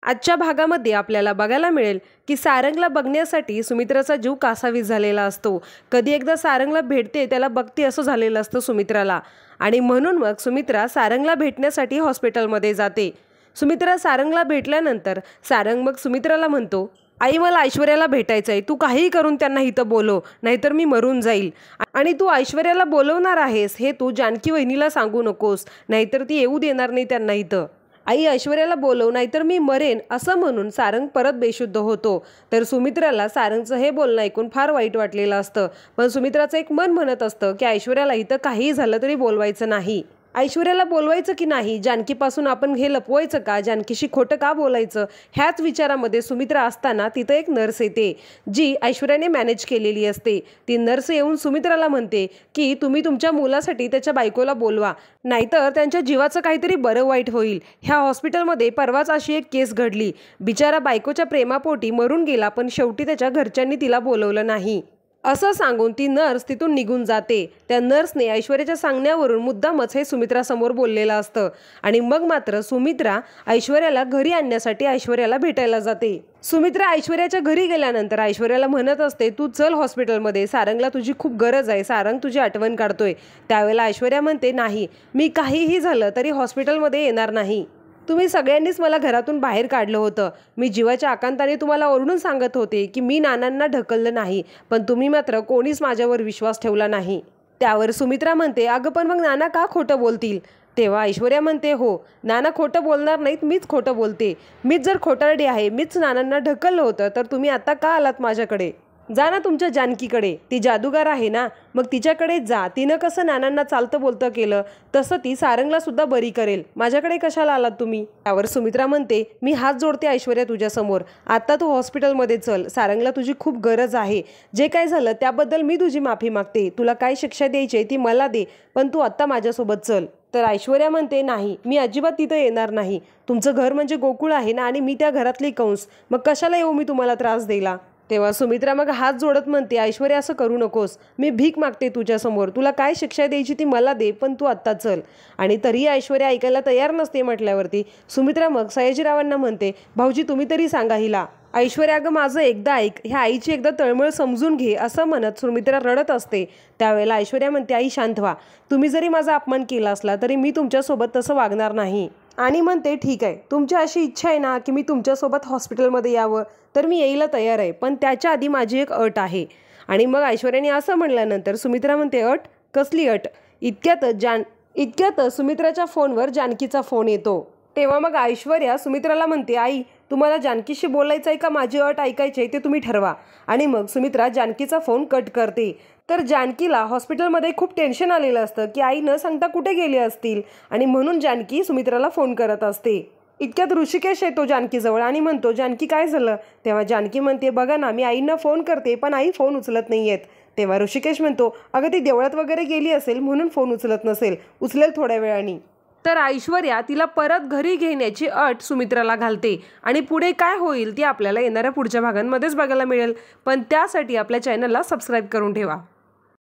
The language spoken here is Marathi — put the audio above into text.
आजच्या भागामध्ये आपल्याला बघायला मिळेल की सारंगला बघण्यासाठी सुमित्राचा जीव कासावीस झालेला असतो। कधी एकदा सारंगला भेटते त्याला बघते असं झालेलं असतं सुमित्राला, आणि म्हणून मग सुमित्रा सारंगला भेटण्यासाठी हॉस्पिटलमध्ये जाते। सुमित्रा सारंगला भेटल्यानंतर सारंग मग सुमित्राला म्हणतो, आई मला ऐश्वर्याला भेटायचं आहे, तू काहीही करून त्यांना इथं बोलव, नाहीतर मी मरून जाईल। आणि तू ऐश्वर्याला बोलवणार आहेस हे तू जानकी वहिनीला सांगू नकोस, नाहीतर ती येऊ देणार नाही त्यांना इथं। आई ऐश्वर्याला बोलव नाहीतर मी मरेन असं म्हणून सारंग परत बेशुद्ध होतो। तर सुमित्राला सारंगचं हे बोलणं ऐकून फार वाईट वाटलेलं असतं, पण सुमित्राचं एक मन म्हणत असतं की ऐश्वर्याला इथं काहीही झालं तरी बोलवायचं नाही। ऐश्वर्याला बोलवायचं की नाही, जानकीपासून आपण हे लपवायचं का, जानकीशी खोटं का बोलायचं, ह्याच विचारामध्ये सुमित्रा असताना तिथं एक नर्स येते जी ऐश्वर्याने मॅनेज केलेली असते। ती नर्स येऊन सुमित्राला म्हणते की तुम्ही तुमच्या मुलासाठी त्याच्या बायकोला बोलवा, नाहीतर त्यांच्या जीवाचं काहीतरी बरं वाईट होईल। ह्या हॉस्पिटलमध्ये परवाच अशी एक केस घडली, बिचारा बायकोच्या प्रेमापोटी मरून गेला, पण शेवटी त्याच्या घरच्यांनी तिला बोलवलं नाही असं सांगून ती नर्स तिथून निघून जाते। त्या नर्सने ऐश्वर्याच्या सांगण्यावरून मुद्दामच हे सुमित्रासमोर बोललेलं असतं, आणि मग मात्र सुमित्रा ऐश्वर्याला घरी आणण्यासाठी ऐश्वर्याला भेटायला जाते। सुमित्रा ऐश्वर्याच्या घरी गेल्यानंतर ऐश्वर्याला म्हणत असते, तू चल हॉस्पिटलमध्ये, सारंगला तुझी खूप गरज आहे, सारंग तुझी आठवण काढतोय। त्यावेळेला ऐश्वर्या म्हणते, नाही, मी काहीही झालं तरी हॉस्पिटलमध्ये येणार नाही। तुम्ही सगळ्यांनीच मला घरातून बाहेर काढलं होतं, मी जीवाच्या आकांताने तुम्हाला ओरडून सांगत होते की मी नानांना ढकललं नाही, पण तुम्ही मात्र कोणीच माझ्यावर विश्वास ठेवला नाही। त्यावर सुमित्रा म्हणते, अगं पण मग नाना का खोटं बोलतील? तेव्हा ऐश्वर्या म्हणते, हो, नाना खोटं बोलणार नाहीत, मीच खोटं बोलते, मीच जर खोटारडी आहे, मीच नानांना ढकललं होतं, तर तुम्ही आता का आलात माझ्याकडे? जा ना तुमच्या जानकीकडे, ती जादूगार आहे ना, मग तिच्याकडे जा, तिनं कसं नानांना चालतं बोलतं केलं तसं ती सारंगला सुद्धा बरी करेल, माझ्याकडे कशाला आलात तुम्ही? त्यावर सुमित्रा म्हणते, मी हात जोडते ऐश्वर्या तुझ्यासमोर, आता तू हॉस्पिटलमध्ये चल, सारंगला तुझी खूप गरज आहे, जे काय झालं त्याबद्दल मी तुझी माफी मागते, तुला काय शिक्षा द्यायची ती मला दे, पण तू आत्ता माझ्यासोबत चल। तर ऐश्वर्या म्हणते, नाही, मी अजिबात तिथं येणार नाही, तुमचं घर म्हणजे गोकुळ आहे ना, आणि मी त्या घरातली कंस, मग कशाला येऊ मी तुम्हाला त्रास द्यायला? तेव्हा सुमित्रा मग हात जोडत म्हणते, ऐश्वर्या असं करू नकोस, मी भीक मागते तुझ्यासमोर, तुला काय शिक्षा द्यायची ती मला दे, पण तू आत्ता चल। आणि तरीही ऐश्वर्या ऐकायला तयार नसते म्हटल्यावरती सुमित्रा मग सयाजीरावांना म्हणते, भाऊजी तुम्ही तरी सांगा हिला। ऐश्वर्या, अगं माझं एकदा ऐक, ह्या आईची एकदा तळमळ समजून घे असं म्हणत सुमित्रा रडत असते। त्यावेळेला ऐश्वर्या म्हणते, आई शांत व्हा, तुम्ही जरी माझा अपमान केला असला तरी मी तुमच्यासोबत तसं वागणार नाही। आणि म्हणते, ठीक आहे, तुमची अशी इच्छा आहे ना की मी तुमच्यासोबत हॉस्पिटलमध्ये यावं, तर मी यायला तयार आहे, पण त्याच्या आधी माझी एक अट आहे। आणि मग ऐश्वर्याने असं म्हणल्यानंतर सुमित्रा म्हणते, अट? कसली अट? इतक्यातच सुमित्राच्या फोनवर जानकीचा फोन येतो। तेव्हा मग ऐश्वर्या सुमित्राला म्हणते, आई तुम्हाला जानकीशी बोलायचं आहे का माझी अट ऐकायची आहे ते तुम्ही ठरवा। आणि मग सुमित्रा जानकीचा फोन कट करते। तर जानकीला हॉस्पिटलमध्ये खूप टेन्शन आलेलं असतं की आई न सांगता कुठे गेले असतील, आणि म्हणून जानकी सुमित्राला फोन करत असते। इतक्यात ऋषिकेश येतो जानकीजवळ आणि म्हणतो, जानकी काय झालं? तेव्हा जानकी म्हणते, बघा ना, मी आईंना फोन करते पण आई फोन उचलत नाही आहेत। तेव्हा ऋषिकेश म्हणतो, अगं ती देवळात वगैरे गेली असेल म्हणून फोन उचलत नसेल, उचलेल थोड्या वेळाने। तर ऐश्वर्या तिला परत घरी घेण्याची अट सुमित्राला घालते, आणि पुढे काय होईल ती आपल्याला येणाऱ्या पुढच्या भागांमध्येच बघायला मिळेल, पण त्यासाठी आपल्या चॅनलला सबस्क्राईब करून ठेवा।